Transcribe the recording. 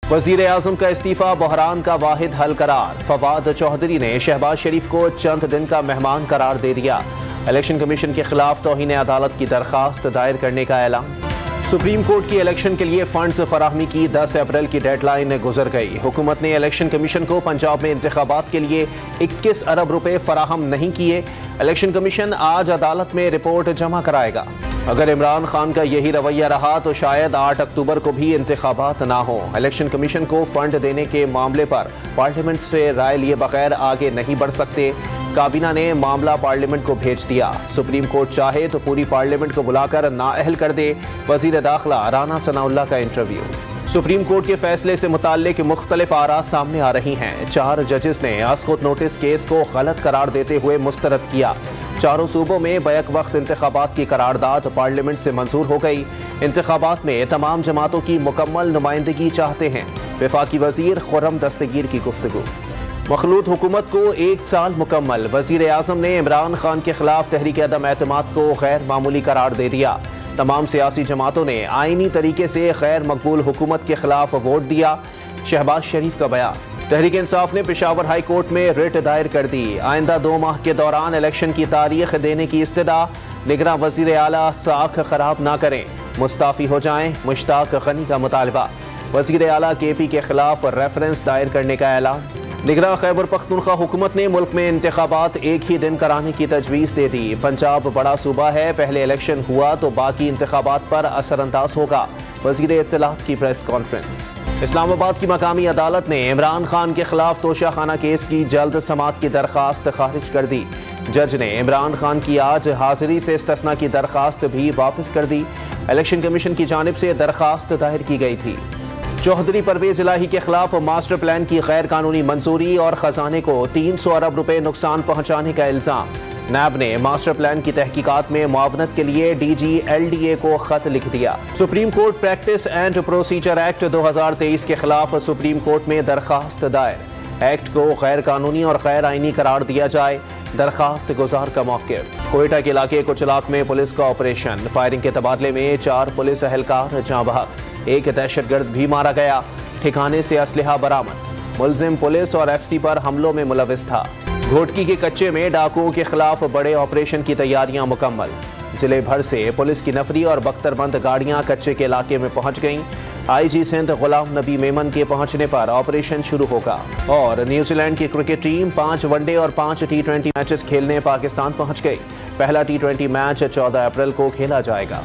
वजीर आजम का इस्तीफा बहरान का वाहिद हल करार। फवाद चौधरी ने शहबाज शरीफ को चंद दिन का मेहमान करार दे दिया। इलेक्शन कमीशन के खिलाफ तौहीन अदालत की दरखास्त दायर करने का ऐलान। सुप्रीम कोर्ट की इलेक्शन के लिए फंड्स फराहमी की 10 अप्रैल की डेडलाइन गुजर गई। हुकूमत ने इलेक्शन कमीशन को पंजाब में इंतखाबात के लिए 21 अरब रुपए फराहम नहीं किए। इलेक्शन कमीशन आज अदालत में रिपोर्ट जमा कराएगा। अगर इमरान खान का यही रवैया रहा तो शायद 8 अक्टूबर को भी इंतखाबात ना हो। इलेक्शन कमीशन को फंड देने के मामले पर पार्लियामेंट से राय लिए बगैर आगे नहीं बढ़ सकते। काबीना ने मामला पार्लियामेंट को भेज दिया। सुप्रीम कोर्ट चाहे तो पूरी पार्लियामेंट को बुलाकर नाअहल कर दे। वजीर दाखिला राना सनाउल्लाह का इंटरव्यू। सुप्रीम कोर्ट के फैसले से मुताल्लिक मुख्तलिफ आरा सामने आ रही हैं। 4 जजेस ने आस्कोत नोटिस केस को गलत करार देते हुए मुस्तरद किया। चारों सूबों में बैक वक्त इंतखाबात की करारदाद पार्लियामेंट से मंजूर हो गई। इंतखाबात में तमाम जमातों की मुकम्मल नुमाइंदगी चाहते हैं। वफाकी वजीर खुर्रम दस्तगीर की गुफ्तगू। मखलूत हुकूमत को 1 साल मुकम्मल। वजीर आजम ने इमरान खान के खिलाफ तहरीक अदम एतमाद को गैर मामूली करार दे दिया। तमाम सियासी जमातों ने आईनी तरीके से गैर मकबूल हुकूमत के खिलाफ वोट दिया। शहबाज शरीफ का बयान। तहरीक इंसाफ ने पेशावर हाई कोर्ट में रिट दायर कर दी। आइंदा 2 माह के दौरान इलेक्शन की तारीख देने की इस्तदा। निगरान वजीर आला साख खराब ना करें, मुस्ताफी हो जाएं। मुश्ताक गनी का मुतालबा। वजीर आला KP के खिलाफ रेफरेंस दायर करने का ऐलान। निगरान खैबर पख्तूनख्वा हुकूमत ने मुल्क में इंतखाबात एक ही दिन कराने की तजवीज़ दे दी। पंजाब बड़ा सूबा है, पहले इलेक्शन हुआ तो बाकी इंतखाबात पर असरअंदाज होगा। वजीर इत्तलात की प्रेस कॉन्फ्रेंस। इस्लामाबाद की मकामी अदालत ने इमरान खान के खिलाफ तोशाखाना केस की जल्द समाअत की दरखास्त खारिज कर दी। जज ने इमरान खान की आज हाजिरी से इस्तिस्ना की दरखास्त भी वापस कर दी। इलेक्शन कमीशन की जानिब से दरखास्त दायर की गई थी। चौधरी परवेज इलाही के खिलाफ मास्टर प्लान की गैर कानूनी मंजूरी और खजाने को 300 अरब रुपए नुकसान पहुंचाने का इल्जाम। नैब ने मास्टर प्लान की तहकीकात में मुआवनत के लिए DG LDA को खत लिख दिया। Supreme court practice and procedure act 2023 के खिलाफ सुप्रीम कोर्ट में दरखास्त दायर। एक्ट को गैर कानूनी और गैर आईनी करार दिया जाए। दरखास्त गुजार का मौक़िफ़। कोयटा के इलाके कुचलाक में पुलिस का ऑपरेशन। फायरिंग के तबादले में 4 पुलिस एहलकार जाँ बहक। एक दहशतगर्द भी मारा गया। ठिकाने से असलहा बरामद। मुलजिम पुलिस और FC पर हमलों में मुलविस था। घोटकी के कच्चे में डाकुओं के खिलाफ बड़े ऑपरेशन की तैयारियां मुकम्मल। जिले भर से पुलिस की नफरी और बख्तरबंद गाड़ियां कच्चे के इलाके में पहुंच गईं। IG सिंध गुलाम नबी मेमन के पहुंचने पर ऑपरेशन शुरू होगा। और न्यूजीलैंड की क्रिकेट टीम 5 वनडे और 5 T20 मैचेस खेलने पाकिस्तान पहुंच गई। पहला T20 मैच 14 अप्रैल को खेला जाएगा।